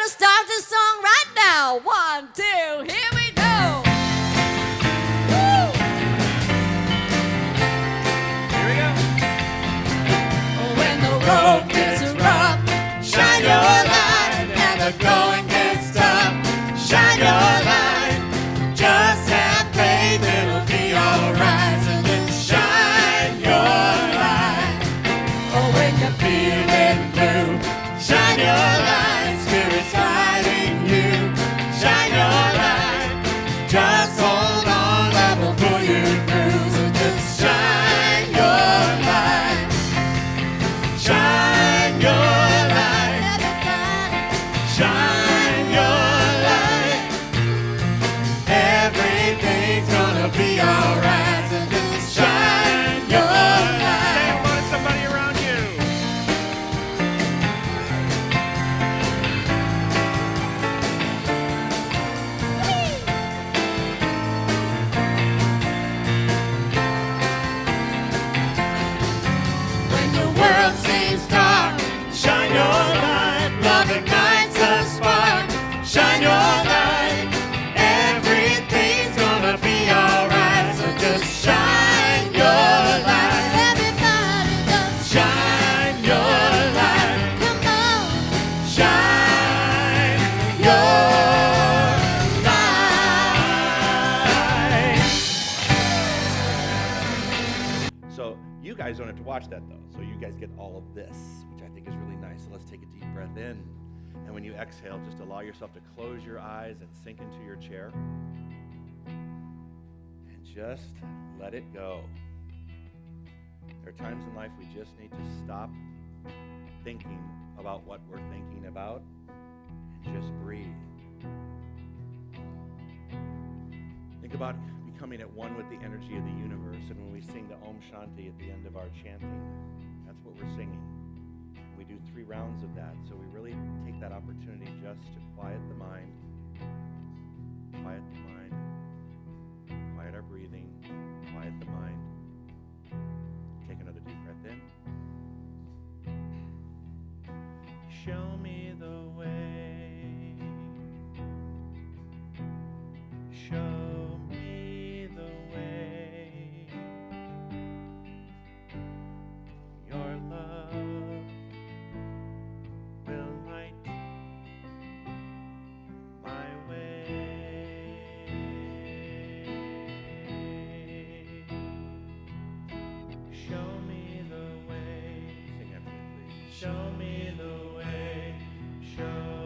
gonna start this song right now. 1, 2, here we go. Woo! Here we go. When the road gets rough, shine your light, and the going gets tough, shine your light. Just have faith, it'll be alright. So just shine your light. Oh, when you're feeling blue, shine your light. Spirit's guiding you, shine your light. Just hold on, love will pull you through. So just shine your light. Shine your light. Shine your light. Everything's gonna be alright. So just shine your light. Say hello to somebody around you. When the world seems dark, shine your light. Love ignites a spark. Shine your light. Everything's gonna be alright. So just shine your light. Everybody just shine your light. Come on, shine your light. So you guys don't have to watch that though. So you guys get all of this, which I think is really nice. So let's take a deep breath in. And when you exhale, just allow yourself to close your eyes and sink into your chair. And just let it go. There are times in life we just need to stop thinking about what we're thinking about and just breathe. Think about becoming at one with the energy of the universe. And when we sing the Om Shanti at the end of our chanting, that's what we're singing. We do 3 rounds of that. So we really take that opportunity just to quiet the mind, quiet our breathing, quiet the mind. Take another deep breath in. Show me the way. Show me the way. Your love will light my way. Show me the way. Sing after me, please. Show me the way. Show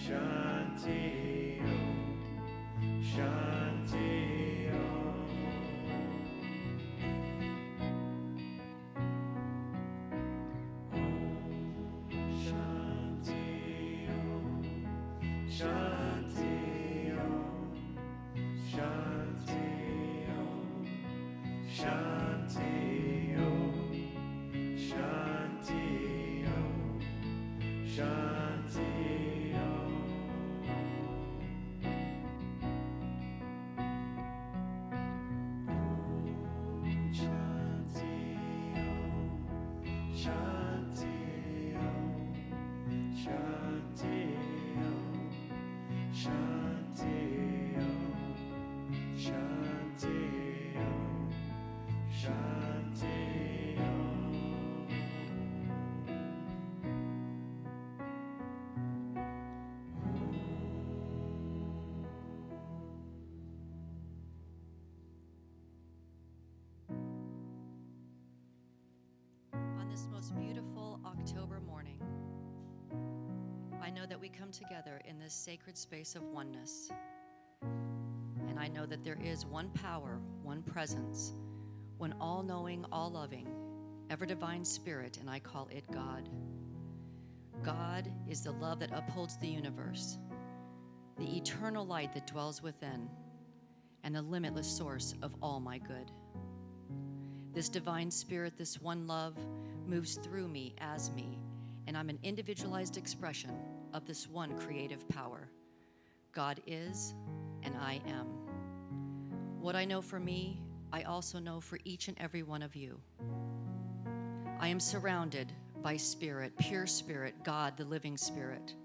Shanti Om, Shanti Om. Shanti Om, Shanti Om, Shanti Om, Shanti Om, Shanti Om, Shanti Om. Shanti Om, Shanti Om, Shanti Om, Shanti Om, Shanti On this most beautiful October morning, I know that we come together in this sacred space of oneness. And I know that there is one power, one presence, one all-knowing, all-loving, ever-divine spirit, and I call it God. God is the love that upholds the universe, the eternal light that dwells within, and the limitless source of all my good. This divine spirit, this one love, moves through me as me, and I'm an individualized expression of this one creative power. God is, and I am. What I know for me, I also know for each and every one of you. I am surrounded by spirit, pure spirit, God, the living spirit.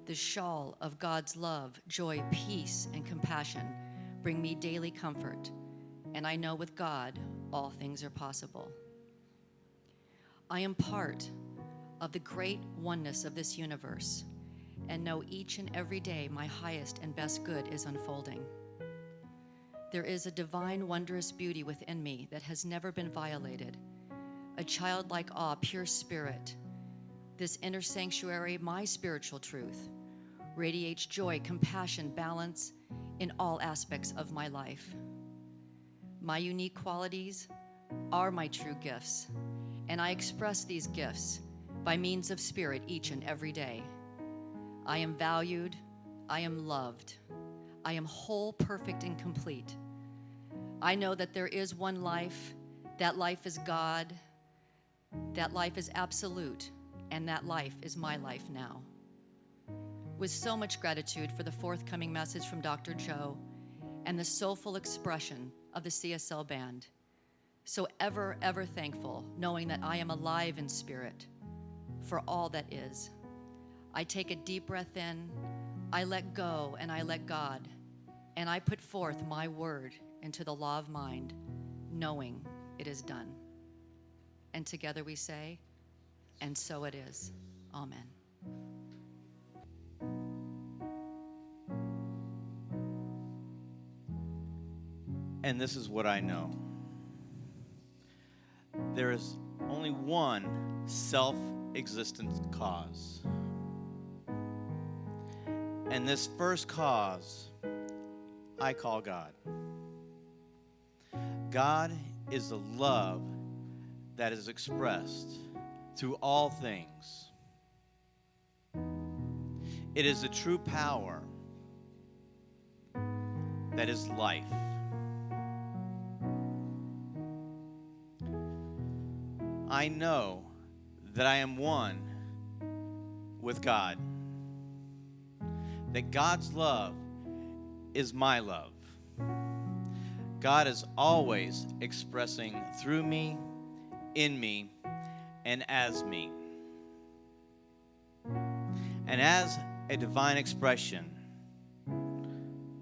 The shawl of God's love, joy, peace, and compassion bring me daily comfort, and I know with God, all things are possible. I am part of the great oneness of this universe and know each and every day my highest and best good is unfolding. There is a divine, wondrous beauty within me that has never been violated, a childlike awe, pure spirit. This inner sanctuary, my spiritual truth, radiates joy, compassion, balance in all aspects of my life. My unique qualities are my true gifts, and I express these gifts by means of spirit each and every day. I am valued, I am loved, I am whole, perfect, and complete. I know that there is one life, that life is God, that life is absolute, and that life is my life now. With so much gratitude for the forthcoming message from Dr. Joe and the soulful expression of the CSL band, so ever, ever thankful, knowing that I am alive in spirit for all that is. I take a deep breath in, I let go and I let God, and I put forth my word into the law of mind, knowing it is done. And together we say, and so it is. Amen. And this is what I know. There is only one self-existent cause. And this first cause, I call God. God is the love that is expressed through all things. It is the true power that is life. I know that I am one with God, that God's love is my love. God is always expressing through me, in me, and as me. And as a divine expression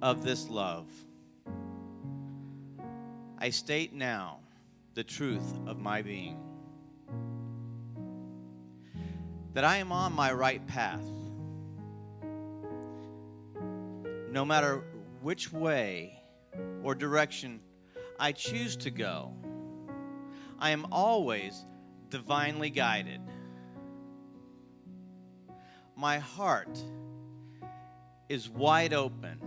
of this love, I state now the truth of my being. That I am on my right path. No matter which way or direction I choose to go, I am always divinely guided. My heart is wide open,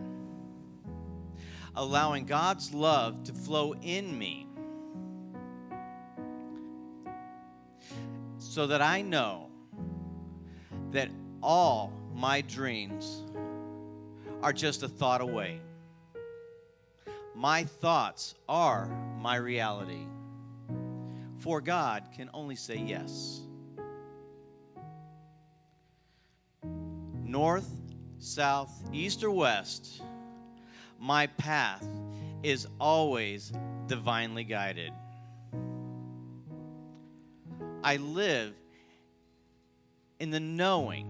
allowing God's love to flow in me so that I know that all my dreams are just a thought away. My thoughts are my reality. For God can only say yes. North, south, east, or west, my path is always divinely guided. I live in the knowing,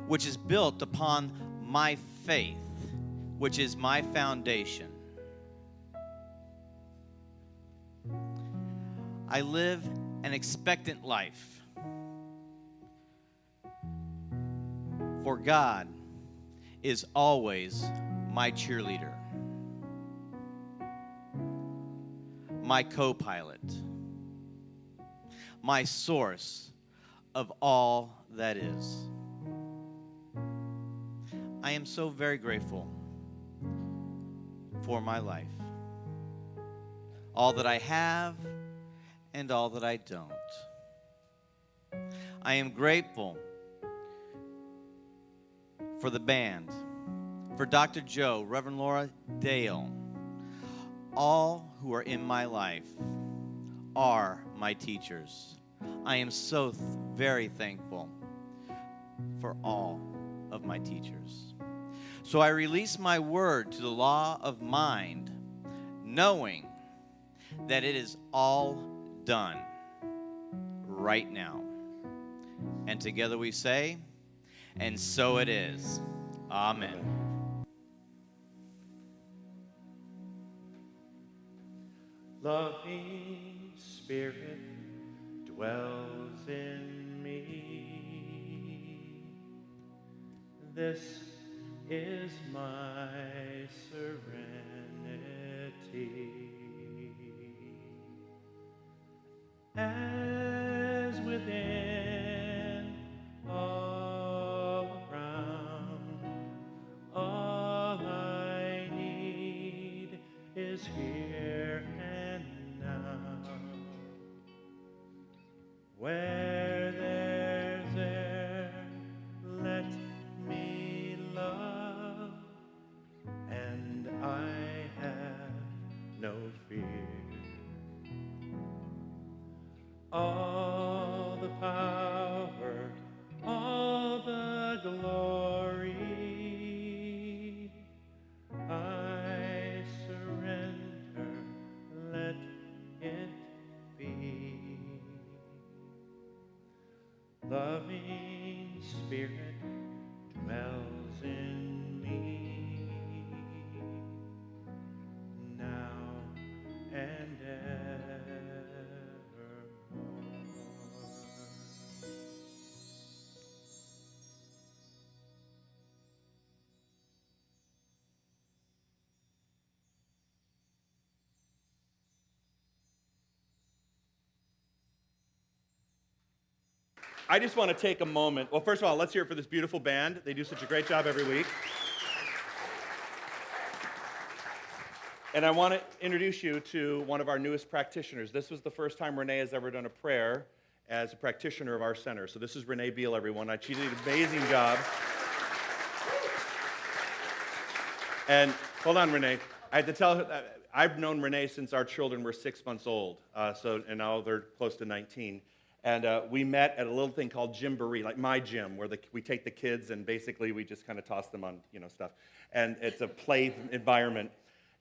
which is built upon my faith, which is my foundation. I live an expectant life. For God is always my cheerleader, my co-pilot, my source of all that is. I am so very grateful for my life, all that I have and all that I don't. I am grateful for the band, for Dr. Joe, Reverend Laura Dale. All who are in my life are my teachers. I am so very thankful for all of my teachers. So I release my word to the law of mind, knowing that it is all done right now. And together we say, and so it is. Amen. Loving Spirit dwells in me. This is my serenity. As within, all around, all I need is here and now. Where there's air, let me love, and I have no fear. All the power, all the glory, I surrender, let it be. Loving Spirit dwells in me, now and evermore. I just want to take a moment. Well, first of all, let's hear it for this beautiful band. They do such a great job every week. And I want to introduce you to one of our newest practitioners. This was the first time Renee has ever done a prayer as a practitioner of our center. So this is Renee Beal, everyone. She did an amazing job. And hold on, Renee. I had to tell her, I've known Renee since our children were 6 months old. And now they're close to 19. And we met at a little thing called Gymboree, like my gym, where we take the kids and basically we just kind of toss them on, stuff. And it's a play environment.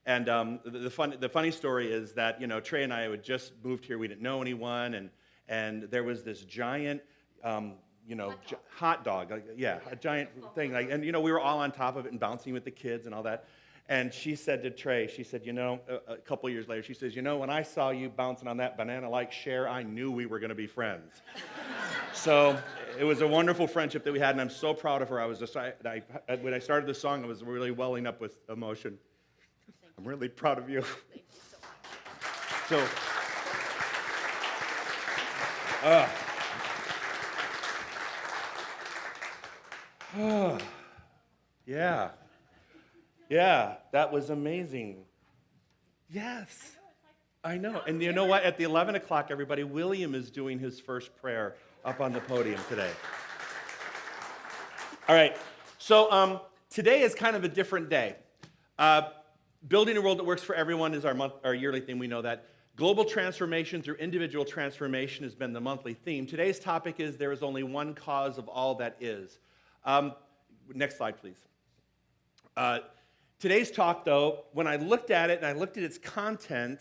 And the funny story is that, Trey and I had just moved here. We didn't know anyone. And there was this giant, hot dog. A giant thing. And we were all on top of it and bouncing with the kids and all that. And she said to Trey, she said, a couple years later, she says, when I saw you bouncing on that banana-like chair, I knew we were going to be friends. So it was a wonderful friendship that we had, and I'm so proud of her. When I started the song, I was really welling up with emotion. I'm really proud of you. Thank you so much. Yeah. Yeah, that was amazing. Yes. I know. And you know what? At the 11 o'clock, everybody, William is doing his first prayer up on the podium today. All right. So today is kind of a different day. Building a world that works for everyone is our yearly theme. We know that. Global transformation through individual transformation has been the monthly theme. Today's topic is there is only one cause of all that is. Next slide, please. Today's talk, though, when I looked at it and I looked at its content,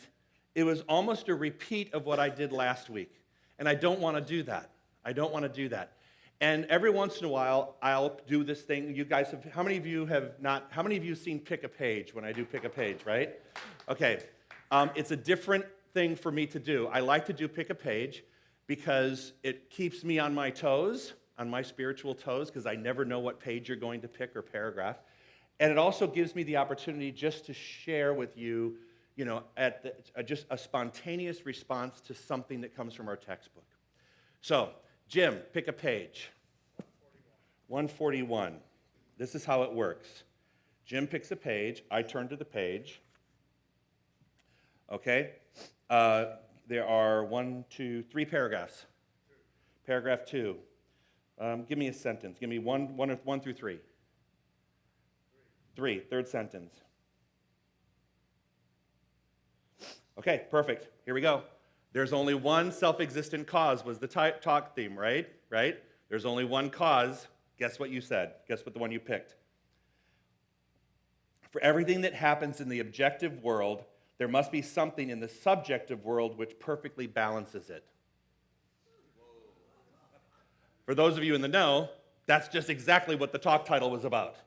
it was almost a repeat of what I did last week. And I don't want to do that. I don't want to do that. And every once in a while, I'll do this thing. You guys have, how many of you have seen Pick a Page when I do Pick a Page, right? Okay. It's a different thing for me to do. I like to do Pick a Page because it keeps me on my toes, on my spiritual toes, because I never know what page you're going to pick or paragraph. And it also gives me the opportunity just to share with you, just a spontaneous response to something that comes from our textbook. So, Jim, pick a page. 141. This is how it works. Jim picks a page. I turn to the page. Okay? There are 3 paragraphs. Paragraph 2. Give me a sentence. Give me one through 3. 3, third sentence. Okay, perfect. Here we go. There's only one self-existent cause was the talk theme, right? Right? There's only one cause. Guess what you said? Guess what the one you picked? For everything that happens in the objective world, there must be something in the subjective world which perfectly balances it. For those of you in the know, that's just exactly what the talk title was about.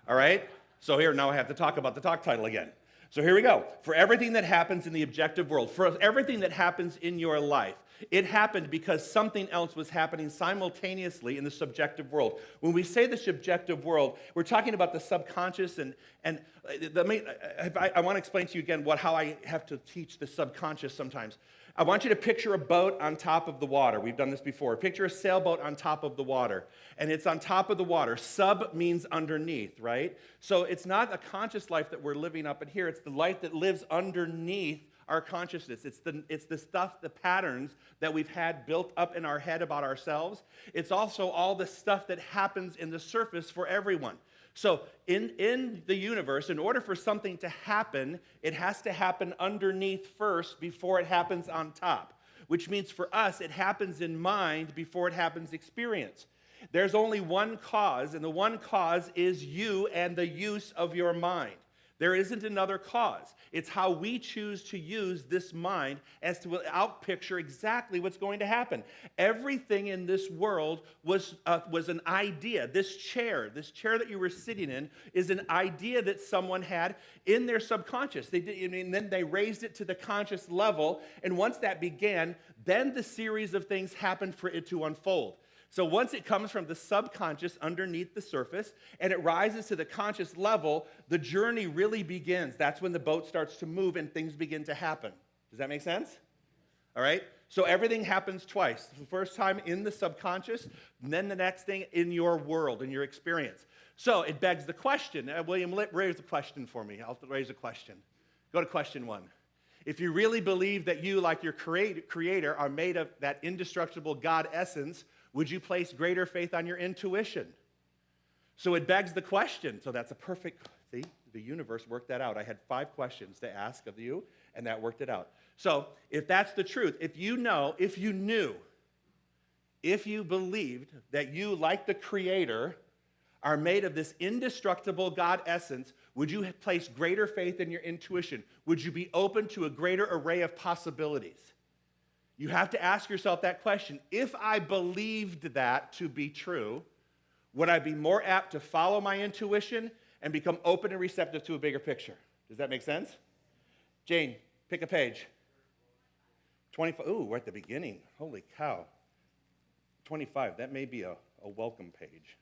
All right? So here, now I have to talk about the talk title again. So here we go. For everything that happens in the objective world, for everything that happens in your life, it happened because something else was happening simultaneously in the subjective world. When we say the subjective world, we're talking about the subconscious, and I want to explain to you again how I have to teach the subconscious sometimes. I want you to picture a boat on top of the water. We've done this before. Picture a sailboat on top of the water, and it's on top of the water. Sub means underneath, right? So it's not a conscious life that we're living up in here. It's the life that lives underneath our consciousness. It's the stuff, the patterns that we've had built up in our head about ourselves. It's also all the stuff that happens in the surface for everyone. So in the universe, in order for something to happen, it has to happen underneath first before it happens on top, which means for us, it happens in mind before it happens experience. There's only one cause, and the one cause is you and the use of your mind. There isn't another cause. It's how we choose to use this mind as to outpicture exactly what's going to happen. Everything in this world was an idea. This chair that you were sitting in, is an idea that someone had in their subconscious. And then they raised it to the conscious level, and once that began, then the series of things happened for it to unfold. So once it comes from the subconscious underneath the surface and it rises to the conscious level, the journey really begins. That's when the boat starts to move and things begin to happen. Does that make sense? All right? So everything happens twice. The first time in the subconscious, and then the next thing in your world, in your experience. So it begs the question. William, raise the question for me. I'll raise a question. Go to question 1. If you really believe that you, like your creator, are made of that indestructible God essence, would you place greater faith on your intuition? So it begs the question. So that's a perfect, see, the universe worked that out. I had 5 questions to ask of you, and that worked it out. So if that's the truth, if you believed that you, like the Creator, are made of this indestructible God essence, would you place greater faith in your intuition? Would you be open to a greater array of possibilities? You have to ask yourself that question. If I believed that to be true, would I be more apt to follow my intuition and become open and receptive to a bigger picture? Does that make sense? Jane, pick a page. 25. Ooh, we're at the beginning. Holy cow. 25. That may be a welcome page.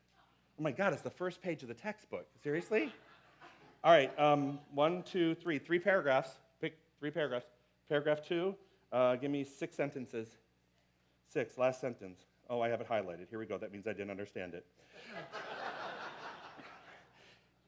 Oh my God, it's the first page of the textbook. Seriously? All right. 1, 2, 3. 3 paragraphs. Pick 3 paragraphs. Paragraph 2. Give me 6 sentences. 6, last sentence. Oh, I have it highlighted. Here we go. That means I didn't understand it.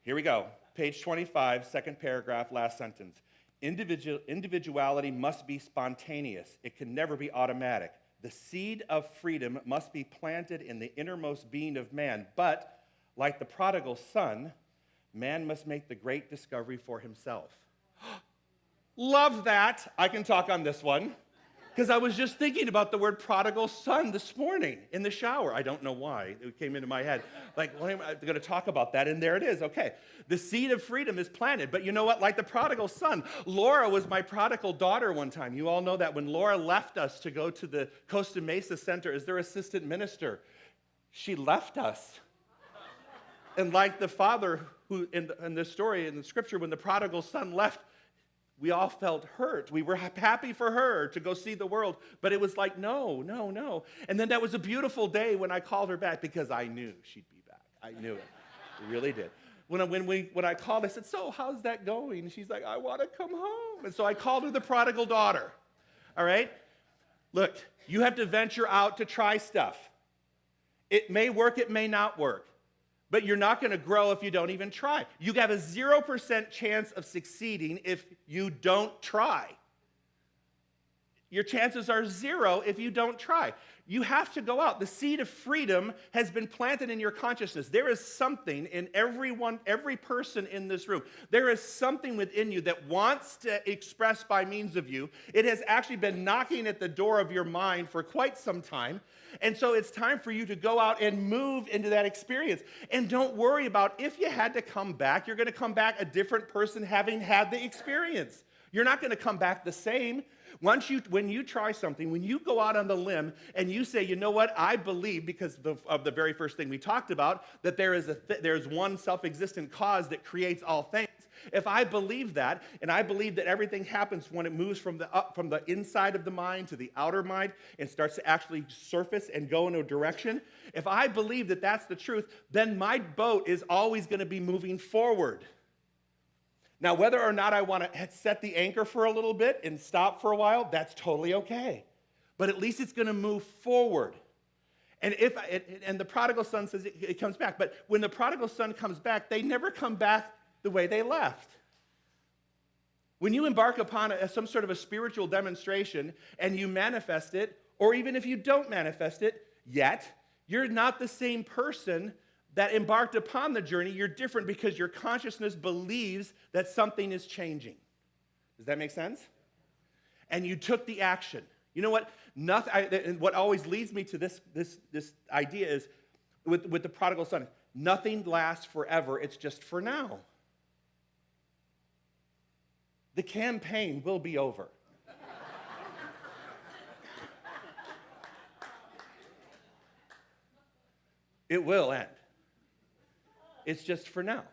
Here we go. Page 25, second paragraph, last sentence. Individuality must be spontaneous. It can never be automatic. The seed of freedom must be planted in the innermost being of man. But, like the prodigal son, man must make the great discovery for himself. Love that. I can talk on this one. Because I was just thinking about the word prodigal son this morning in the shower. I don't know why. It came into my head. Like, well, I'm going to talk about that, and there it is. Okay. The seed of freedom is planted. But you know what? Like the prodigal son, Laura was my prodigal daughter one time. You all know that. When Laura left us to go to the Costa Mesa Center as their assistant minister, she left us. And like the father who, in the story, in the scripture, when the prodigal son left, we all felt hurt. We were happy for her to go see the world, but it was like, no, no, no. And then that was a beautiful day when I called her back because I knew she'd be back. I knew it. I really did. When I called, I said, so how's that going? And she's like, I want to come home. And so I called her the prodigal daughter. All right? Look, you have to venture out to try stuff. It may work, it may not work. But you're not going to grow if you don't even try. You have a 0% chance of succeeding if you don't try. Your chances are 0 if you don't try. You have to go out. The seed of freedom has been planted in your consciousness. There is something in every person in this room. There is something within you that wants to express by means of you. It has actually been knocking at the door of your mind for quite some time. And so it's time for you to go out and move into that experience. And don't worry about if you had to come back, you're going to come back a different person having had the experience. You're not going to come back the same. When you try something, when you go out on the limb and you say, you know what, I believe, because of the very first thing we talked about, that there's one self-existent cause that creates all things. If I believe that, and I believe that everything happens when it moves from the inside of the mind to the outer mind and starts to actually surface and go in a direction, if I believe that that's the truth, then my boat is always going to be moving forward. Now, whether or not I want to set the anchor for a little bit and stop for a while, that's totally okay. But at least it's going to move forward. And the prodigal son says it comes back. But when the prodigal son comes back, they never come back the way they left. When you embark upon some sort of a spiritual demonstration and you manifest it, or even if you don't manifest it yet, you're not the same person that embarked upon the journey. You're different because your consciousness believes that something is changing. Does that make sense? And you took the action. You know what? What always leads me to this idea is with the prodigal son, nothing lasts forever. It's just for now. The campaign will be over. It will end. It's just for now.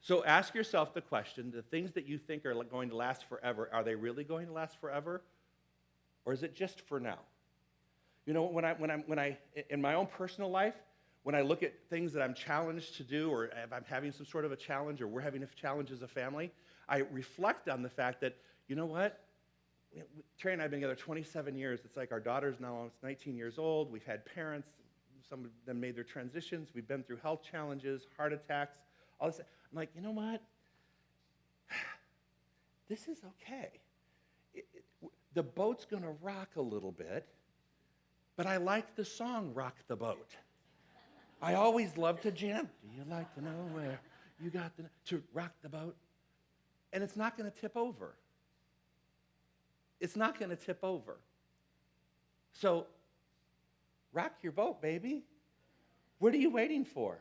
So ask yourself the question, the things that you think are going to last forever, are they really going to last forever? Or is it just for now? You know, when I in my own personal life, when I look at things that I'm challenged to do, or if I'm having some sort of a challenge, or we're having a challenge as a family, I reflect on the fact that, you know what? Trey and I have been together 27 years. It's like our daughter's now almost 19 years old. We've had parents. Some of them made their transitions. We've been through health challenges, heart attacks, all this. I'm like, you know what? This is okay. The boat's going to rock a little bit, but I like the song, Rock the Boat. I always love to jam. Do you like to know where you got to rock the boat? And it's not going to tip over. It's not going to tip over. So, rock your boat, baby. What are you waiting for?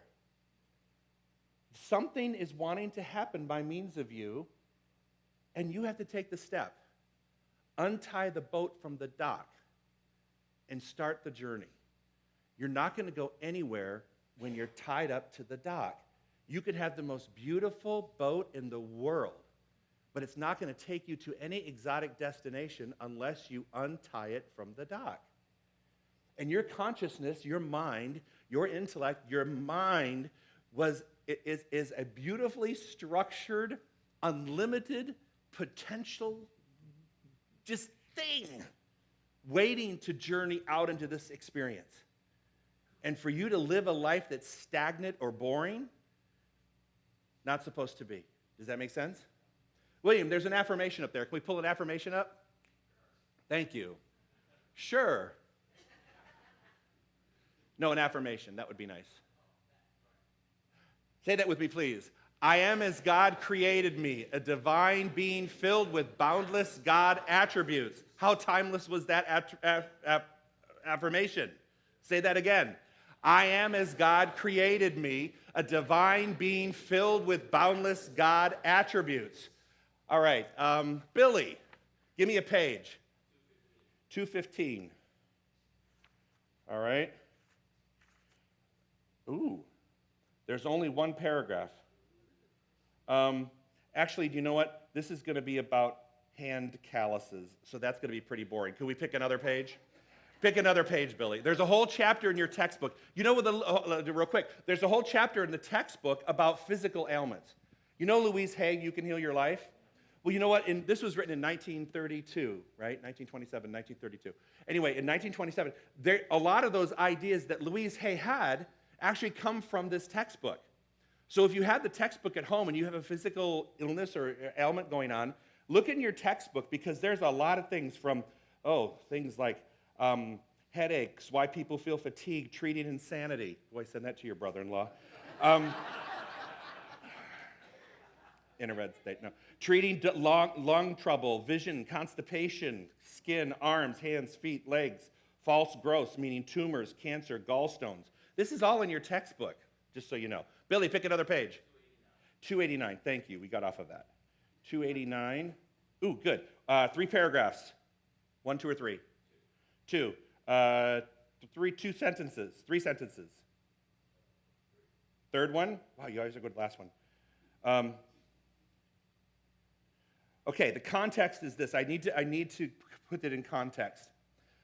Something is wanting to happen by means of you, and you have to take the step. Untie the boat from the dock and start the journey. You're not going to go anywhere when you're tied up to the dock. You could have the most beautiful boat in the world, but it's not going to take you to any exotic destination unless you untie it from the dock. And your consciousness, your mind, your intellect, your mind is a beautifully structured, unlimited potential just thing waiting to journey out into this experience. And for you to live a life that's stagnant or boring, Not supposed to be. Does that make sense? William, there's an affirmation up there. Can we pull an affirmation up? Thank you. Sure. No, an affirmation. That would be nice. Say that with me, please. I am as God created me, a divine being filled with boundless God attributes. How timeless was that affirmation? Say that again. I am as God created me, a divine being filled with boundless God attributes. All right, Billy, give me a page. 215. All right. Ooh, there's only one paragraph. Actually, do you know what? This is going to be about hand calluses, so that's going to be pretty boring. Could we pick another page? Pick another page, Billy. There's a whole chapter in your textbook. You know, real quick, there's a whole chapter in the textbook about physical ailments. You know Louise Hay, You Can Heal Your Life? Well, you know what? This was written in 1932, right? 1927, 1932. Anyway, in 1927, a lot of those ideas that Louise Hay had actually come from this textbook. So if you have the textbook at home and you have a physical illness or ailment going on, look in your textbook because there's a lot of things from, things like headaches, why people feel fatigued, treating insanity. Boy, send that to your brother-in-law. In a red state, no. Treating lung trouble, vision, constipation, skin, arms, hands, feet, legs, false growths, meaning tumors, cancer, gallstones. This is all in your textbook, just so you know. Billy, pick another page. 289, thank you. We got off of that. 289. Ooh, good. 3 paragraphs. 1, 2, or 3? 2. 2 sentences. 3 sentences. Third one? Wow, you guys are good. Last one. Okay, the context is this. I need to put it in context.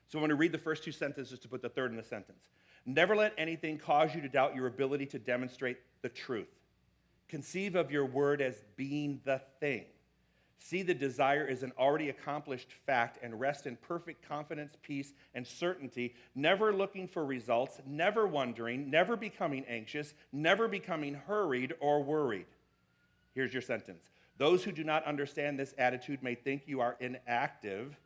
So I'm going to read the first 2 sentences to put the third in the sentence. Never let anything cause you to doubt your ability to demonstrate the truth. Conceive of your word as being the thing. See the desire as an already accomplished fact and rest in perfect confidence, peace, and certainty, never looking for results, never wondering, never becoming anxious, never becoming hurried or worried. Here's your sentence. Those who do not understand this attitude may think you are inactive,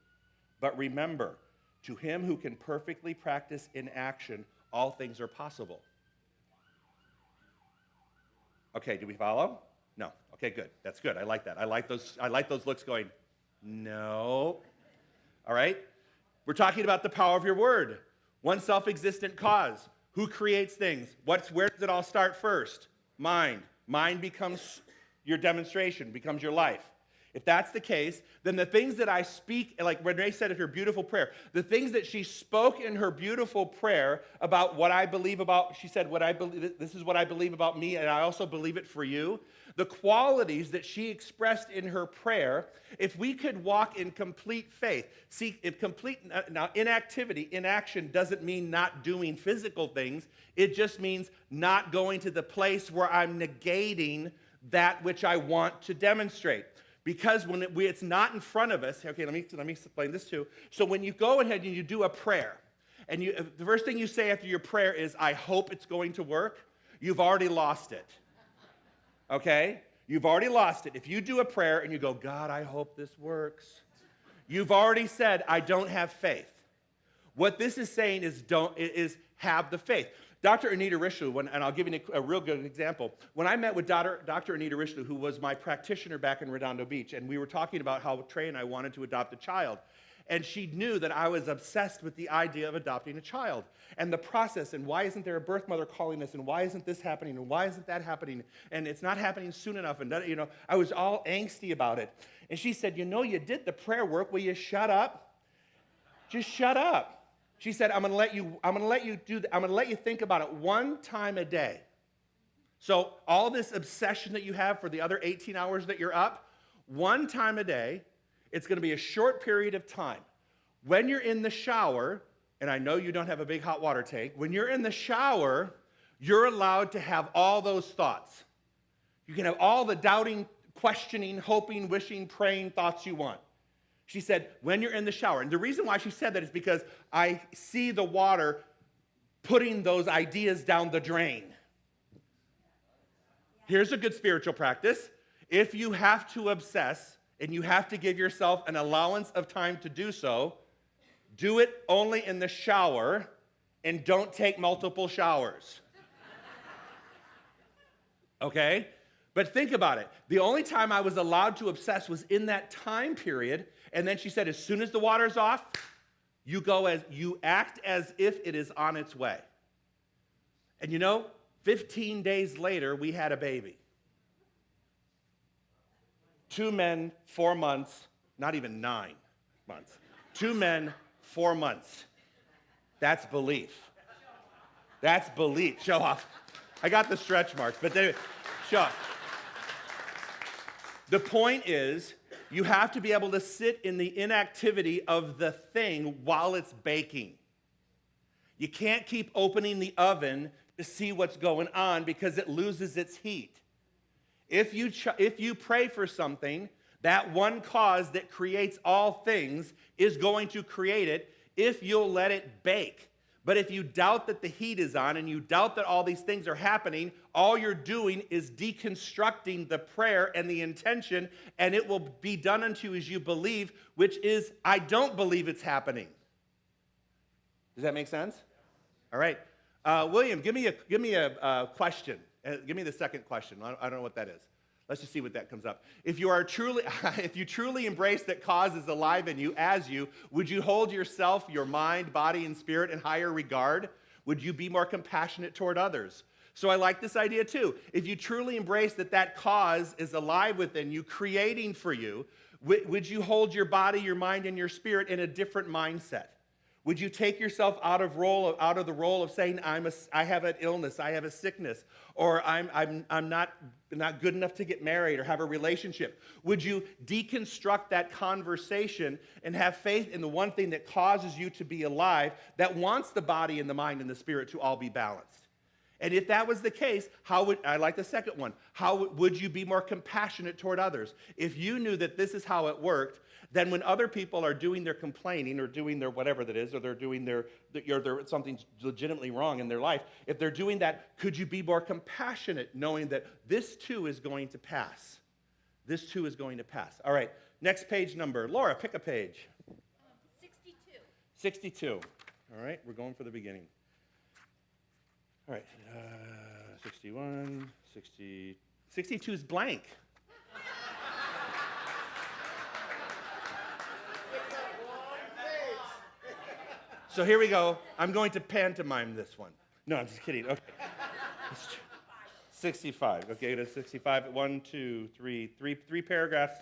but remember, to him who can perfectly practice inaction, all things are possible. Okay, do we follow? No. Okay, good. That's good. I like that. I like those looks going, no. All right? We're talking about the power of your word. One self-existent cause. Who creates things? Where does it all start first? Mind. Mind becomes your demonstration, becomes your life. If that's the case, then the things that I speak, like Renee said in her beautiful prayer, the things that she spoke in her beautiful prayer about what I believe about, she said, this is what I believe about me, and I also believe it for you. The qualities that she expressed in her prayer, if we could walk in complete faith, now inactivity, inaction doesn't mean not doing physical things. It just means not going to the place where I'm negating that which I want to demonstrate. Because when it's not in front of us, okay, let me explain this too. So when you go ahead and you do a prayer, and the first thing you say after your prayer is, I hope it's going to work, you've already lost it. Okay? You've already lost it. If you do a prayer and you go, God, I hope this works, you've already said, I don't have faith. What this is saying is have the faith. Dr. Anita Rishlu, and I'll give you a real good example. When I met with Dr. Anita Rishlu, who was my practitioner back in Redondo Beach, and we were talking about how Trey and I wanted to adopt a child, and she knew that I was obsessed with the idea of adopting a child and the process, and why isn't there a birth mother calling us, and why isn't this happening, and why isn't that happening, and it's not happening soon enough, and I was all angsty about it. And she said, you did the prayer work. Will you shut up? Just shut up. She said, I'm going to let you think about it one time a day. So all this obsession that you have for the other 18 hours that you're up, one time a day, it's going to be a short period of time. When you're in the shower, and I know you don't have a big hot water tank, when you're in the shower, you're allowed to have all those thoughts. You can have all the doubting, questioning, hoping, wishing, praying thoughts you want. She said, when you're in the shower. And the reason why she said that is because I see the water putting those ideas down the drain. here's a good spiritual practice. If you have to obsess and you have to give yourself an allowance of time to do so, do it only in the shower and don't take multiple showers. Okay? But think about it. The only time I was allowed to obsess was in that time period. And then she said, as soon as the water's off, you act as if it is on its way. And 15 days later, we had a baby. 2 men, 4 months, not even 9 months. 2 men, 4 months. That's belief. That's belief. Show off. I got the stretch marks, but show off. The point is, you have to be able to sit in the inactivity of the thing while it's baking. You can't keep opening the oven to see what's going on because it loses its heat. If you pray for something, that one cause that creates all things is going to create it if you'll let it bake. But if you doubt that the heat is on and you doubt that all these things are happening, all you're doing is deconstructing the prayer and the intention, and it will be done unto you as you believe, which is, I don't believe it's happening. Does that make sense? All right. William, give me a question. Give me the second question. I don't know what that is. Let's just see what that comes up. If you truly embrace that cause is alive in you as you, would you hold yourself, your mind, body, and spirit in higher regard? Would you be more compassionate toward others? So I like this idea too. If you truly embrace that cause is alive within you, creating for you, would you hold your body, your mind, and your spirit in a different mindset? Would you take yourself out of the role of saying, I have an illness, I have a sickness, or I'm not good enough to get married or have a relationship? Would you deconstruct that conversation and have faith in the one thing that causes you to be alive, that wants the body and the mind and the spirit to all be balanced? And if that was the case, I like the second one, how would you be more compassionate toward others? If you knew that this is how it worked, then when other people are doing their complaining or doing their whatever that is, or they're doing something's legitimately wrong in their life, if they're doing that, could you be more compassionate knowing that this too is going to pass? This too is going to pass. All right, next page number. Laura, pick a page. 62. 62. All right, we're going for the beginning. All right, 61, 60, 62 is blank. So here we go. I'm going to pantomime this one. No, I'm just kidding. Okay. 65. Okay, to 65. 1, 2, 3, three paragraphs.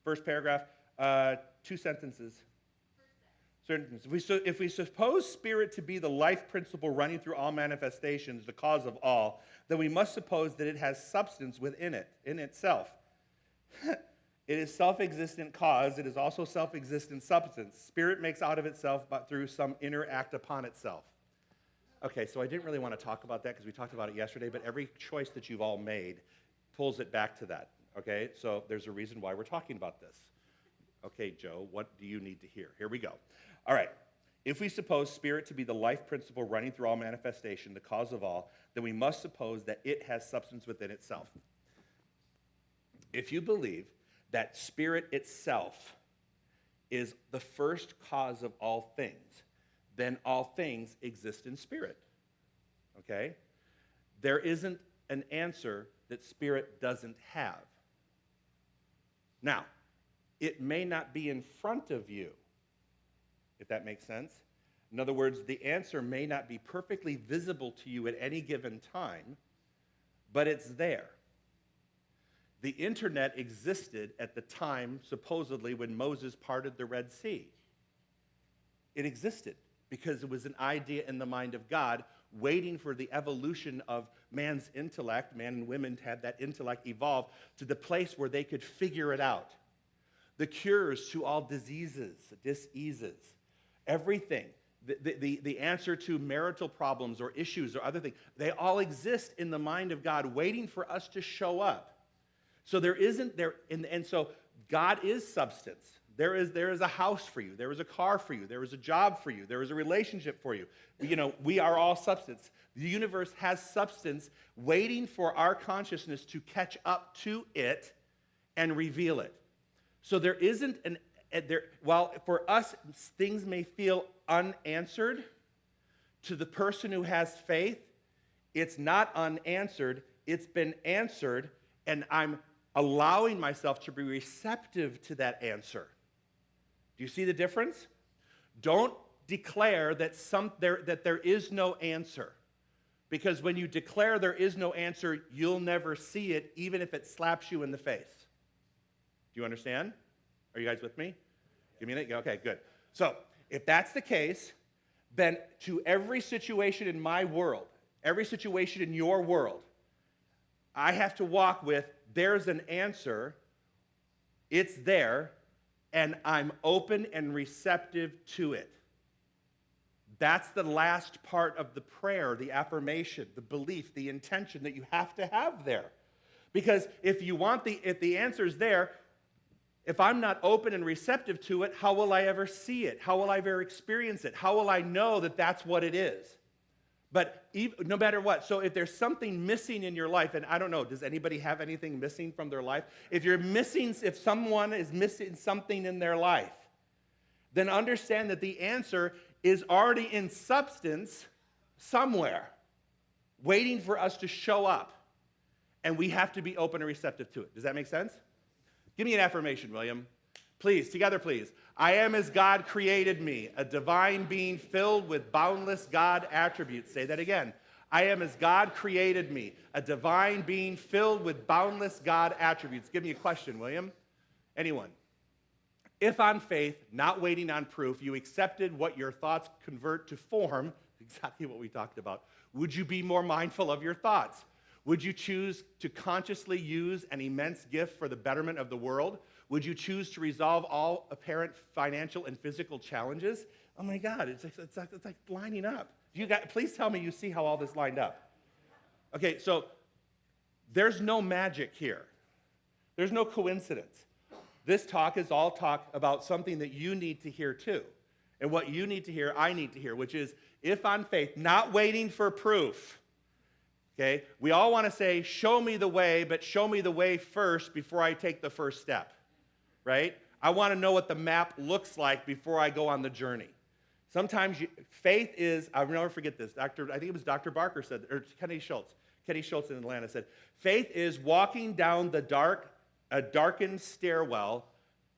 First paragraph. 2 sentences. If we suppose spirit to be the life principle running through all manifestations, the cause of all, then we must suppose that it has substance within it, in itself. It is self-existent cause. It is also self-existent substance. Spirit makes out of itself, but through some inner act upon itself. Okay, so I didn't really want to talk about that because we talked about it yesterday, but every choice that you've all made pulls it back to that. Okay, so there's a reason why we're talking about this. Okay, Joe, what do you need to hear? Here we go. All right. If we suppose spirit to be the life principle running through all manifestation, the cause of all, then we must suppose that it has substance within itself. If you believe that spirit itself is the first cause of all things, then all things exist in spirit. Okay? There isn't an answer that spirit doesn't have. Now, it may not be in front of you, if that makes sense. In other words, the answer may not be perfectly visible to you at any given time, but it's there. The internet existed at the time, supposedly, when Moses parted the Red Sea. It existed because it was an idea in the mind of God waiting for the evolution of man's intellect. Man and women had that intellect evolve to the place where they could figure it out. The cures to all diseases, diseases, everything, the answer to marital problems or issues or other things, they all exist in the mind of God waiting for us to show up. So there isn't there, and so God is substance. There is a house for you. There is a car for you. There is a job for you. There is a relationship for you. We are all substance. The universe has substance waiting for our consciousness to catch up to it and reveal it. So there isn't while for us things may feel unanswered, to the person who has faith, it's not unanswered, it's been answered, and I'm allowing myself to be receptive to that answer. Do you see the difference? Don't declare that there is no answer. Because when you declare there is no answer, you'll never see it, even if it slaps you in the face. Do you understand? Are you guys with me? Give me a minute? Okay, good. So, if that's the case, then to every situation in my world, every situation in your world, I have to walk with, there's an answer, it's there, and I'm open and receptive to it. That's the last part of the prayer, the affirmation, the belief, the intention that you have to have there. Because if the answer's there, if I'm not open and receptive to it, how will I ever see it? How will I ever experience it? How will I know that that's what it is? But no matter what, so if there's something missing in your life, and I don't know, does anybody have anything missing from their life? If someone is missing something in their life, then understand that the answer is already in substance somewhere, waiting for us to show up. And we have to be open and receptive to it. Does that make sense? Give me an affirmation, William. Please, together, please. I am as God created me, a divine being filled with boundless God attributes. Say that again. I am as God created me, a divine being filled with boundless God attributes. Give me a question, William. Anyone? If on faith, not waiting on proof, you accepted what your thoughts convert to form, exactly what we talked about, would you be more mindful of your thoughts? Would you choose to consciously use an immense gift for the betterment of the world? Would you choose to resolve all apparent financial and physical challenges? Oh my God, it's like lining up. Please tell me you see how all this lined up. Okay, so there's no magic here. There's no coincidence. This talk is all talk about something that you need to hear too. And what you need to hear, I need to hear, which is, if on faith, not waiting for proof. Okay? We all want to say, show me the way, but show me the way first before I take the first step. Right? I want to know what the map looks like before I go on the journey. Sometimes faith is, I'll never forget this, I think it was Dr. Barker said, or Kenny Schultz in Atlanta said, faith is walking down a darkened stairwell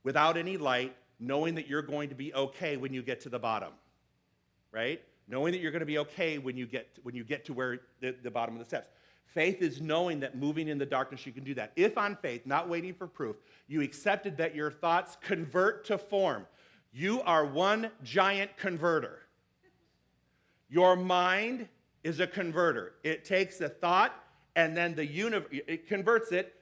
without any light, knowing that you're going to be okay when you get to the bottom. Right? Knowing that you're going to be okay when you get to where the bottom of the steps. Faith is knowing that moving in the darkness, you can do that. If on faith, not waiting for proof, you accepted that your thoughts convert to form. You are one giant converter. Your mind is a converter. It takes a thought and then it converts it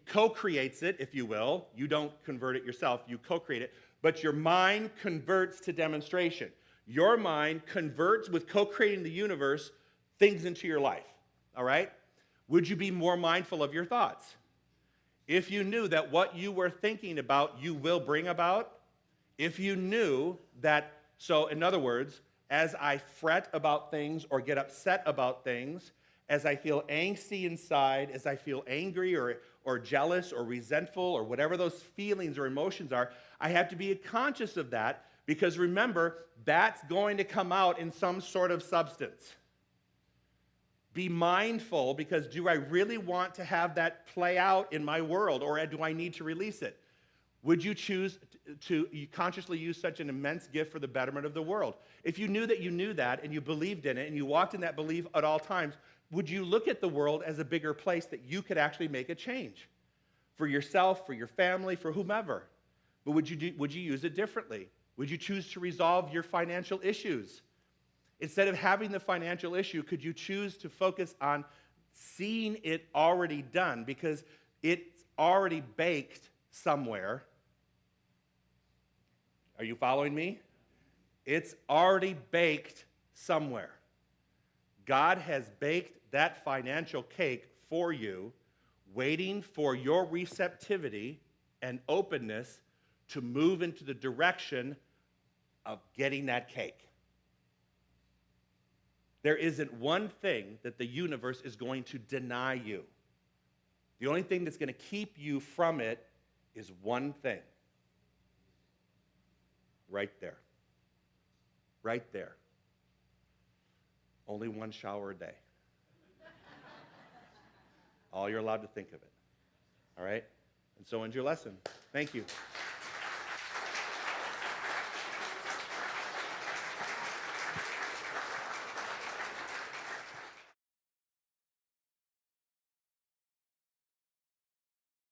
co-creates it, if you will. You don't convert it yourself, you co-create it. But your mind converts to demonstration. Your mind converts with co-creating the universe things into your life. All right? Would you be more mindful of your thoughts? If you knew that what you were thinking about, you will bring about. If you knew that, so in other words, as I fret about things or get upset about things, as I feel angsty inside, as I feel angry or jealous or resentful or whatever those feelings or emotions are, I have to be conscious of that, because remember, that's going to come out in some sort of substance. Be mindful, because do I really want to have that play out in my world, or do I need to release it? Would you choose to consciously use such an immense gift for the betterment of the world? If you knew that and you believed in it and you walked in that belief at all times, would you look at the world as a bigger place that you could actually make a change for yourself, for your family, for whomever? But would you use it differently? Would you choose to resolve your financial issues? Instead of having the financial issue, could you choose to focus on seeing it already done, because it's already baked somewhere? Are you following me? It's already baked somewhere. God has baked that financial cake for you, waiting for your receptivity and openness to move into the direction of getting that cake. There isn't one thing that the universe is going to deny you. The only thing that's going to keep you from it is one thing. Right there. Right there. Only one shower a day. All you're allowed to think of it. All right? And so ends your lesson. Thank you.